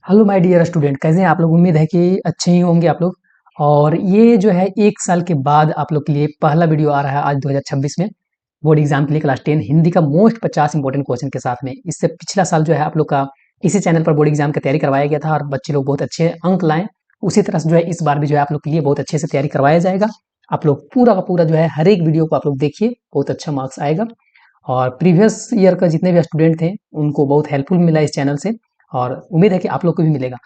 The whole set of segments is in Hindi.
हेलो माय डियर स्टूडेंट, कैसे हैं आप लोग। उम्मीद है कि अच्छे ही होंगे आप लोग। और ये जो है 1 साल के बाद आप लोग के लिए पहला वीडियो आ रहा है आज 2026 में बोर्ड एग्जाम के लिए क्लास 10 हिंदी का मोस्ट 50 इंपॉर्टेंट क्वेश्चन के साथ में। इससे पिछला साल जो है आप लोग का इसी चैनल पर बोर्ड एग्जाम की तैयारी करवाया गया था और बच्चे लोग बहुत अच्छे अंक लाएँ। उसी तरह से जो है इस बार भी जो है आप लोग के लिए बहुत अच्छे से तैयारी करवाया जाएगा। आप लोग पूरा का पूरा जो है हर एक वीडियो को आप लोग देखिए, बहुत अच्छा मार्क्स आएगा। और प्रीवियस ईयर का जितने भी स्टूडेंट थे उनको बहुत हेल्पफुल मिला इस चैनल से और उम्मीद है कि आप लोग को भी मिलेगा।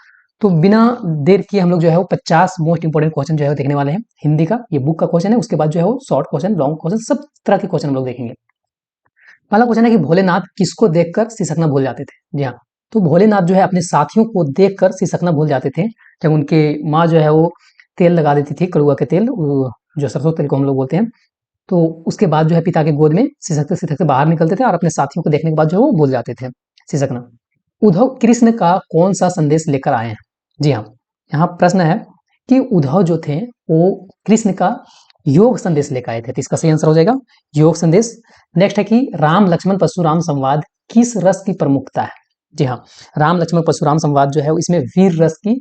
तो बिना देर किए हम लोग जो है वो 50 मोस्ट इंपोर्टेंट क्वेश्चन जो है वो देखने वाले हैं हिंदी का। ये बुक का क्वेश्चन है, उसके बाद जो है वो शॉर्ट क्वेश्चन, लॉन्ग क्वेश्चन, सब तरह के क्वेश्चन हम लोग देखेंगे। पहला क्वेश्चन है कि भोलेनाथ किसको देखकर सिसकना भूल जाते थे। जी हाँ, तो भोलेनाथ जो है अपने साथियों को देखकर सिसकना भूल जाते थे जब उनके माँ जो है वो तेल लगा देती थी, कड़ुआ के तेल, जो सरसों तेल को हम लोग बोलते हैं। तो उसके बाद जो है पिता के गोद में सिसकते सिसकते बाहर निकलते थे और अपने साथियों को देखने के बाद जो है वो भूल जाते थे सिसकना। उद्धव कृष्ण का कौन सा संदेश लेकर आए हैं। जी हाँ, यहाँ प्रश्न है कि उद्धव जो थे वो कृष्ण का योग संदेश लेकर आए थे, तो इसका सही आंसर हो जाएगा योग संदेश। नेक्स्ट है कि राम लक्ष्मण परशुराम संवाद किस रस की प्रमुखता है। जी हाँ, राम लक्ष्मण परशुराम संवाद जो है इसमें वीर रस की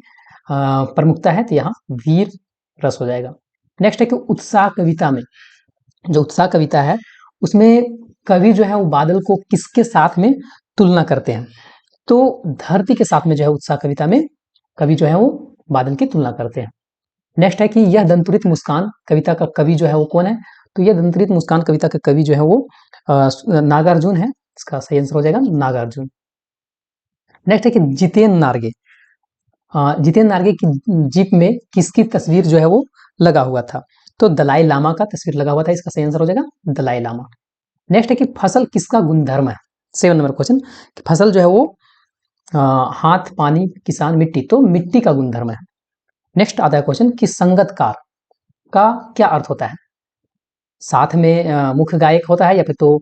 प्रमुखता है, तो यहाँ वीर रस हो जाएगा। नेक्स्ट है कि उत्साह कविता में, जो उत्साह कविता है उसमें कवि जो है वो बादल को किसके साथ में तुलना करते हैं। तो धरती के साथ में जो है उत्साह कविता में कवि जो है वो बादल की तुलना करते हैं। नेक्स्ट है कि यह दंतुरित मुस्कान कविता का कवि जो है वो कौन है। तो यह दंतुरित मुस्कान कविता का कवि जो है वो नागार्जुन है। इसका सही आंसर हो जाएगा नागार्जुन। नेक्स्ट है कि जितेन नार्गे, जितेन नार्गे की जीप में किसकी तस्वीर जो है वो लगा हुआ था। तो दलाई लामा का तस्वीर लगा हुआ था, इसका सही आंसर हो जाएगा दलाई लामा। नेक्स्ट है कि फसल किसका गुणधर्म है। 7 नंबर क्वेश्चन, फसल जो है वो हाथ, पानी, किसान, मिट्टी, तो मिट्टी का गुणधर्म है। नेक्स्ट आता है क्वेश्चन कि संगतकार का क्या अर्थ होता है। साथ में मुख्य गायक होता है या फिर तो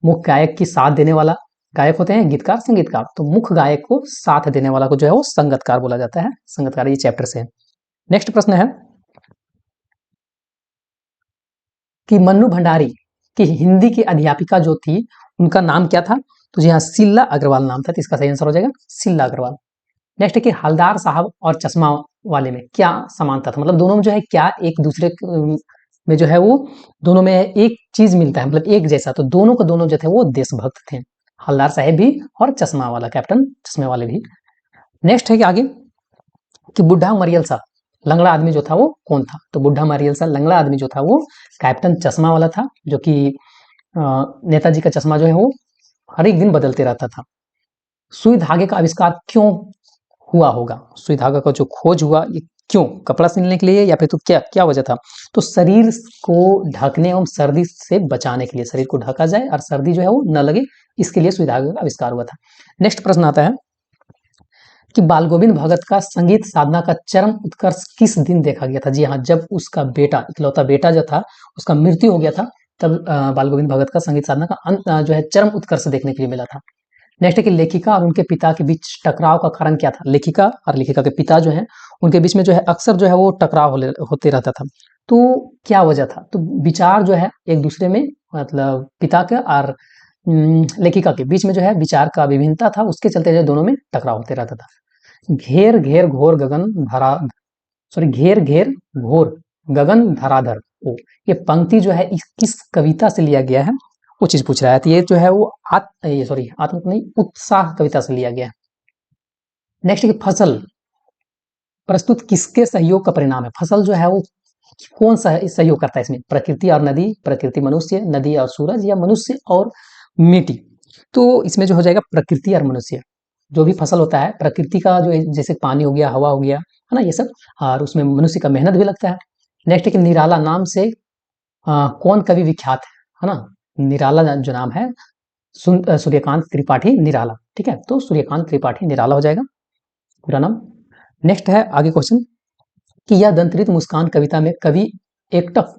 मुख्य गायक की साथ देने वाला गायक होते हैं गीतकार, संगीतकार। तो मुख्य गायक को साथ देने वाला को जो है वो संगतकार बोला जाता है। संगतकार ये चैप्टर से है। नेक्स्ट प्रश्न है कि मन्नू भंडारी की हिंदी की अध्यापिका जो थी उनका नाम क्या था। तो जी हाँ, शीला अग्रवाल नाम था, तो इसका सही आंसर हो जाएगा शीला अग्रवाल। नेक्स्ट है कि हलदार साहब और चश्मा वाले में क्या समानता था, मतलब दोनों में जो है क्या एक दूसरे में जो है वो दोनों में एक चीज मिलता है, मतलब एक जैसा। तो दोनों को दोनों जो थे वो देशभक्त थे, हलदार साहब भी और चश्मा वाला कैप्टन चश्मे वाले भी। नेक्स्ट है कि आगे कि बुढ़ा मरियल सा लंगड़ा आदमी जो था वो कौन था। तो बुढ़ा मरियल सा लंगड़ा आदमी जो था वो कैप्टन चश्मा वाला था, जो कि नेताजी का चश्मा जो है वो हर एक दिन बदलते रहता था। सुई धागे का आविष्कार क्यों हुआ होगा। सुई धागा का जो खोज हुआ ये क्यों, कपड़ा सिलने के लिए या फिर तो क्या क्या वजह था। तो शरीर को ढकने एवं सर्दी से बचाने के लिए, शरीर को ढका जाए और सर्दी जो है वो न लगे, इसके लिए सुई धागे का आविष्कार हुआ था। नेक्स्ट प्रश्न आता है कि बाल गोविंद भगत का संगीत साधना का चरम उत्कर्ष किस दिन देखा गया था। जी हाँ, जब उसका बेटा, इकलौता बेटा जो था उसका मृत्यु हो गया था, तब बाल गोविंद भगत का संगीत साधना का अंत जो है चरम उत्कर्ष देखने के लिए मिला था। नेक्स्ट है कि लेखिका और उनके पिता के बीच टकराव का कारण क्या था। लेखिका और लेखिका के पिता जो हैं उनके बीच में जो है अक्सर जो है वो टकराव होते रहता था। तो क्या वजह था। तो विचार जो है एक दूसरे में, मतलब पिता के और लेखिका के बीच में जो है विचार का विभिन्नता था, उसके चलते जो दोनों में टकराव होते रहता था। घेर घेर घोर गगन धरा, सॉरी घेर घेर घोर गगन धराधर ओ, ये पंक्ति जो है इस किस कविता से लिया गया है वो चीज पूछ रहा है। तो ये जो है वो ये सॉरी आत्म नहीं, उत्साह कविता से लिया गया है। नेक्स्ट है कि फसल प्रस्तुत किसके सहयोग का परिणाम है। फसल जो है वो कौन सा सहयोग करता है इसमें, प्रकृति और नदी, प्रकृति मनुष्य, नदी और सूरज, या मनुष्य और मिट्टी। तो इसमें जो हो जाएगा प्रकृति और मनुष्य। जो भी फसल होता है प्रकृति का जो जैसे पानी हो गया, हवा हो गया, है ना, ये सब, और उसमें मनुष्य का मेहनत भी लगता है। नेक्स्ट है कि निराला नाम से कौन कवि विख्यात है ना। निराला जो नाम है सूर्यकांत त्रिपाठी निराला, ठीक है, तो सूर्यकांत त्रिपाठी निराला हो जाएगा पूरा नाम। नेक्स्ट है आगे क्वेश्चन कि यह दंतरित मुस्कान कविता में कवि एकटक,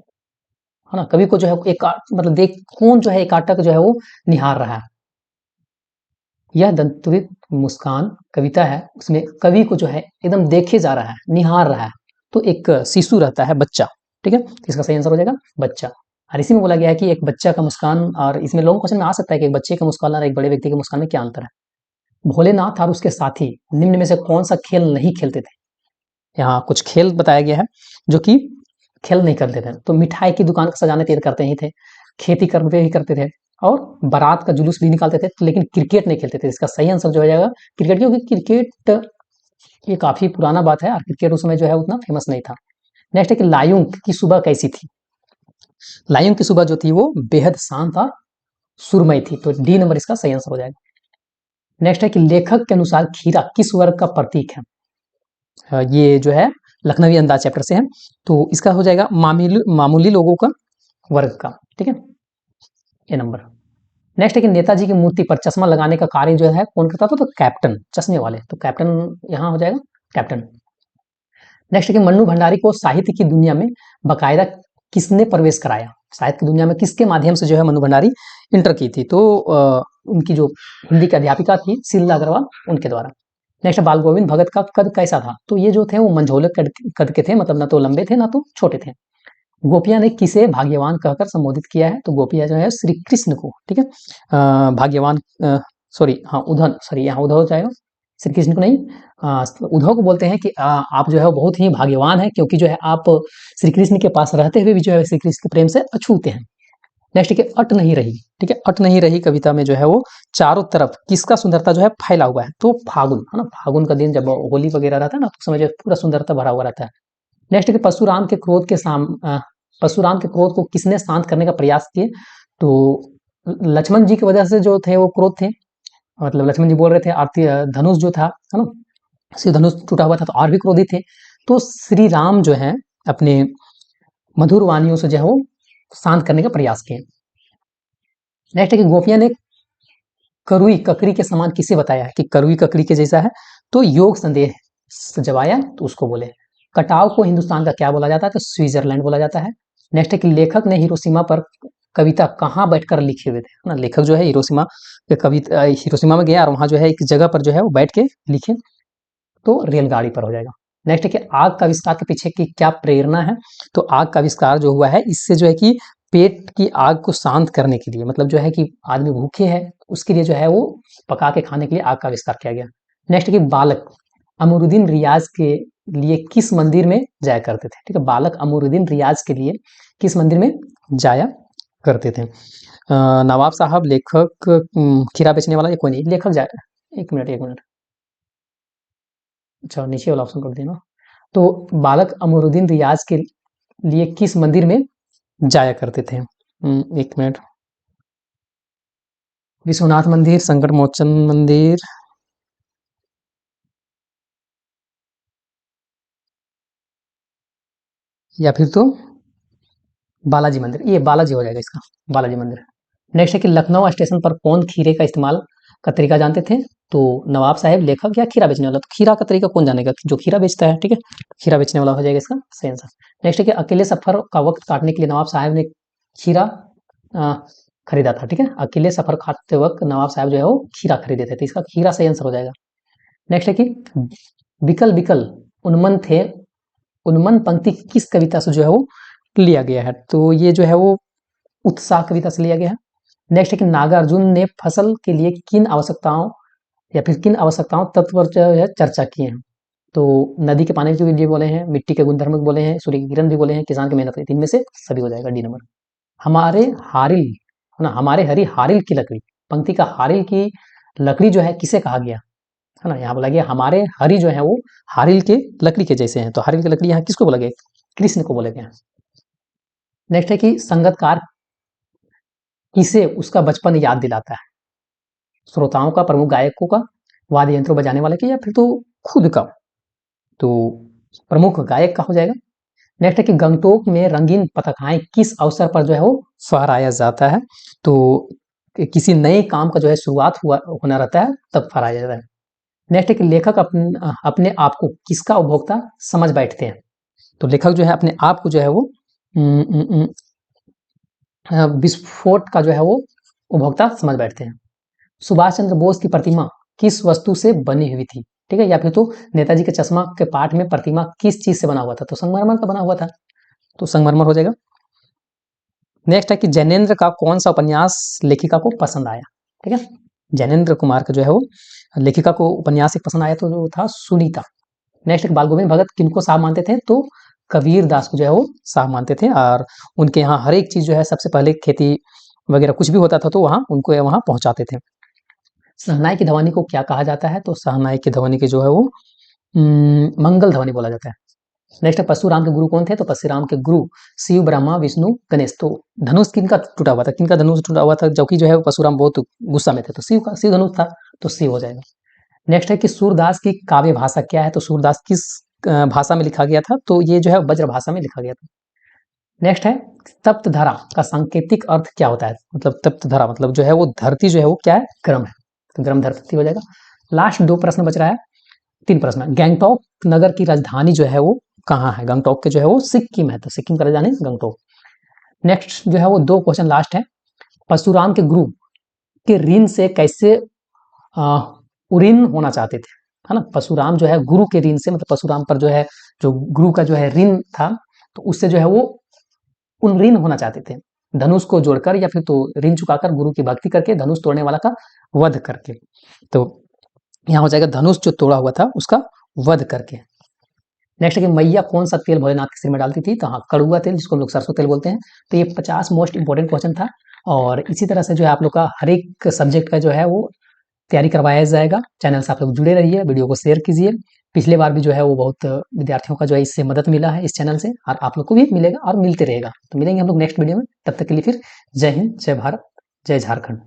है ना, कवि को जो है एक मतलब देख कौन जो है एकाटक जो है वो निहार रहा है। यह दंतुरित मुस्कान कविता है उसमें कवि को जो है एकदम देखे जा रहा है, निहार रहा है। तो एक शिशु रहता है, बच्चा, ठीक है, तो इसका सही आंसर हो जाएगा बच्चा। और इसी में बोला गया है कि एक बच्चा का मुस्कान, और इसमें लॉन्ग क्वेश्चन में आ सकता है कि एक बच्चे का मुस्कान और एक बड़े व्यक्ति के मुस्कान में क्या अंतर है। भोलेनाथ और उसके साथी निम्न में से कौन सा खेल नहीं खेलते थे? यहाँ कुछ खेल बताया गया है जो कि खेल नहीं करते थे। तो मिठाई की दुकान सजाने के करते ही थे, खेती करते ही करते थे, और बारात का जुलूस भी निकालते थे, लेकिन क्रिकेट नहीं खेलते थे। इसका सही आंसर जो हो जाएगा क्रिकेट, क्योंकि क्रिकेट ये काफी पुराना बात है और क्रिकेट उस समय जो है उतना फेमस नहीं था। नेक्स्ट है कि लायुंग की सुबह कैसी थी? लायुंग की सुबह जो थी वो बेहद शांत और सुरमई थी। तो डी नंबर इसका सही आंसर हो जाएगा। नेक्स्ट है कि लेखक के अनुसार खीरा किस वर्ग का प्रतीक है? ये जो है लखनवी अंदाज चैप्टर से है, तो इसका हो जाएगा मामूली लोगों का वर्ग का। ठीक है, ये नंबर। नेक्स्ट है कि नेताजी की मूर्ति पर चश्मा लगाने का कार्य जो है कौन करता था? तो कैप्टन, चश्मे वाले, तो कैप्टन यहाँ हो जाएगा कैप्टन। नेक्स्ट है कि मन्नू भंडारी को साहित्य की दुनिया में बाकायदा किसने प्रवेश कराया? साहित्य की दुनिया में किसके माध्यम से जो है मन्नू भंडारी इंटर की थी? तो उनकी जो हिंदी की अध्यापिका थी शीला अग्रवाल, उनके द्वारा। नेक्स्ट, बाल गोविंद भगत का कद कैसा था? तो ये जो थे वो मंझोले कद के थे, मतलब ना तो लंबे थे ना तो छोटे थे। गोपियां ने किसे भाग्यवान कहकर संबोधित किया है? तो गोपियां जो है श्री कृष्ण को, ठीक है, भाग्यवान, सॉरी, हाँ उधन, सॉरी यहाँ उद्धव हो जाएगा, श्री कृष्ण को नहीं, उद्धव को बोलते हैं कि आप जो है बहुत ही भाग्यवान है, क्योंकि जो है आप श्री कृष्ण के पास रहते हुए भी जो है श्री कृष्ण के प्रेम से अछूते हैं। नेक्स्ट है अट नहीं रही, ठीक है, अट नहीं रही कविता में जो है वो चारों तरफ किसका सुंदरता जो है फैला हुआ है? तो फागुन, है ना, फागुन का दिन जब होली वगैरह रहता है ना, तो समय जो पूरा सुंदरता भरा हुआ रहता है। नेक्स्ट है कि परशुराम के क्रोध को किसने शांत करने का प्रयास किए? तो लक्ष्मण जी की वजह से जो थे वो क्रोध थे, मतलब लक्ष्मण जी बोल रहे थे आरती धनुष जो था, है ना, श्री धनुष टूटा हुआ था, तो और भी क्रोधित थे। तो श्री राम जो है अपने मधुर वाणियों से जो है वो शांत करने का प्रयास किए। नेक्स्ट है कि गोपियां ने करुई ककड़ी के समान किसे बताया है? कि करुई ककड़ी के जैसा है, तो योग संदेह जब आया तो उसको बोले। कटाव को हिंदुस्तान का क्या बोला जाता है? तो स्विट्जरलैंड बोला जाता है। नेक्स्ट है कि लेखक ने हिरोशिमा पर कविता कहाँ बैठकर लिखे हुए थे? ना, लेखक जो है हिरोशिमा के कविता, हिरोशिमा में गया और वहां जो है एक जगह पर जो है वो बैठ के लिखे, तो रेलगाड़ी पर हो जाएगा। नेक्स्ट है कि आग का आविष्कार के पीछे की क्या प्रेरणा है? तो आग का आविष्कार जो हुआ है इससे जो है कि पेट की आग को शांत करने के लिए, मतलब जो है कि आदमी भूखे है उसके लिए जो है वो पका के खाने के लिए आग का आविष्कार किया गया। नेक्स्ट है कि बालक अमरुद्दीन रियाज के लिए किस मंदिर में जाया करते थे? ठीक है, बालक अमरुद्दीन रियाज के लिए किस मंदिर में जाया करते थे? नवाब साहब, लेखक, खीरा बेचने वाला, ये कोई नहीं, लेखक जाए। एक मिनट एक मिनट, अच्छा नीचे वाला ऑप्शन कर देना। तो बालक अमरुद्दीन रियाज के लिए किस मंदिर में जाया करते थे? एक मिनट, विश्वनाथ मंदिर, संकट मोचन मंदिर, या फिर तो बालाजी मंदिर, ये बालाजी हो जाएगा इसका, बालाजी मंदिर। नेक्स्ट है कि लखनऊ स्टेशन पर कौन खीरे का इस्तेमाल का तरीका जानते थे? तो नवाब साहब, लेखक, या खीरा बेचने वाला? तो खीरा का तरीका कौन जानेगा? जो खीरा बेचता है, ठीक है, खीरा बेचने वाला हो जाएगा इसका सही आंसर। नेक्स्ट है कि अकेले सफर का वक्त काटने के लिए नवाब साहब ने खीरा अ, खरीदा था, ठीक है, अकेले सफर काटते वक्त नवाब साहब जो है वो खीरा खरीदे थे, तो इसका खीरा सही आंसर हो जाएगा। नेक्स्ट है कि बिकल बिकल उन्मन थे, उन्मन पंक्ति किस कविता से जो है वो लिया गया है? तो ये जो है वो उत्साह कविता से लिया गया है। नेक्स्ट है कि नागार्जुन ने फसल के लिए किन आवश्यकताओं या फिर किन आवश्यकताओं तत्व पर जो है चर्चा किए हैं? तो नदी के पानी के लिए बोले हैं, मिट्टी के गुणधर्म भी बोले हैं, सूर्य की किरण भी बोले हैं, किसान की मेहनत, तीन में से सभी हो जाएगा डी नंबर। हमारे हारिल, है ना, हमारे हरी हारिल की लकड़ी, पंक्ति का हारिल की लकड़ी जो है किसे कहा गया? है ना, यहाँ बोला गया हमारे हरी जो है वो हारिल के लकड़ी के जैसे हैं, तो हारिल की लकड़ी यहाँ किसको बोला गया? कृष्ण को बोला गया। नेक्स्ट है कि संगतकार किसे उसका बचपन याद दिलाता है? श्रोताओं का, प्रमुख गायकों का, वाद्य यंत्रों बजाने वाले के, या फिर तो खुद का? तो प्रमुख गायक का हो जाएगा। नेक्स्ट है कि गंगटोक में रंगीन पताकाएं किस अवसर पर जो है वो फहराया जाता है? तो किसी नए काम का जो है शुरुआत होना रहता है तब फहराया जाता है। नेक्स्ट है कि लेखक अपने आप को किसका उपभोक्ता समझ बैठते हैं? तो लेखक जो है अपने आप को जो है वो विस्फोट का जो है वो उपभोक्ता समझ बैठते हैं। सुभाष चंद्र बोस की प्रतिमा किस वस्तु से बनी हुई थी? ठीक है, या फिर तो नेताजी के चश्मा के पाठ में प्रतिमा किस चीज से बना हुआ था? तो संगमरमर का बना हुआ था, तो संगमरमर हो जाएगा। नेक्स्ट है कि जैनेन्द्र का कौन सा उपन्यास लेखिका को पसंद आया? ठीक है, जैनेन्द्र कुमार का जो है वो लेखिका को उपन्यास एक पसंद आया तो वो था सुनीता। नेक्स्ट बाल गोविंद भगत किनको साहब मानते थे, तो कबीर दास को जो है वो साहब मानते थे, और उनके यहाँ हर एक चीज जो है सबसे पहले खेती वगैरह कुछ भी होता था तो वहाँ उनको वहाँ पहुंचाते थे। सहनाई की ध्वनि को क्या कहा जाता है, तो सहनाई की ध्वनि के जो है वो मंगल ध्वनि बोला जाता है। नेक्स्ट है परशुराम के गुरु कौन थे, तो परशुराम के गुरु शिव, ब्रह्मा, विष्णु, गणेश। तो धनुष किनका टूटा हुआ था, किनका धनुष टूटा हुआ था, जबकि जो है परशुराम बहुत गुस्सा में थे, तो शिव का शिव धनुष था, तो शिव हो जाएगा। नेक्स्ट है कि सूरदास की काव्य भाषा क्या है, तो सूरदास किस भाषा में लिखा गया था, तो ये जो है ब्रज भाषा में लिखा गया था। नेक्स्ट है तप्त धरा का सांकेतिक अर्थ क्या होता है, मतलब तप्त धरा मतलब जो है वो धरती जो है वो क्या है, गर्म है, तो गर्म धरती हो जाएगा। लास्ट 2 प्रश्न बच रहा है, 3 प्रश्न। गंगटोक नगर की राजधानी जो है वो कहाँ है, गंगटोक के जो है वो सिक्किम है, तो सिक्किम का राजधानी गंगटोक। नेक्स्ट जो है वो 2 क्वेश्चन लास्ट है, परशुराम के गुरु के ऋण से कैसे उऋण होना चाहते थे, है ना। परशुराम जो है गुरु के ऋण से, मतलब परशुराम पर जो है जो गुरु का जो है ऋण था, तो उससे जो है वो उन होना चाहते थे, धनुष को जोड़कर या फिर तो ऋण चुकाकर गुरु की भक्ति करके धनुष तोड़ने वाला का वध करके। तो यहाँ हो जाएगा धनुष जो तोड़ा हुआ था उसका वध करके। नेक्स्ट है कि मैया कौन सा तेल भोलेनाथ के सिर में डालती थी, तो हाँ कड़ुआ तेल, जिसको हम लोग सरसों तेल बोलते हैं। तो ये 50 मोस्ट इंपॉर्टेंट क्वेश्चन था, और इसी तरह से जो है आप लोग का हर एक सब्जेक्ट का जो है वो तैयारी करवाया जाएगा। चैनल से आप लोग जुड़े रहिए, वीडियो को शेयर कीजिए। पिछले बार भी जो है वो बहुत विद्यार्थियों का जो है इससे मदद मिला है इस चैनल से, और आप लोग को भी मिलेगा और मिलते रहेगा। तो मिलेंगे हम लोग नेक्स्ट वीडियो में, तब तक के लिए फिर जय हिंद, जय भारत, जय झारखंड।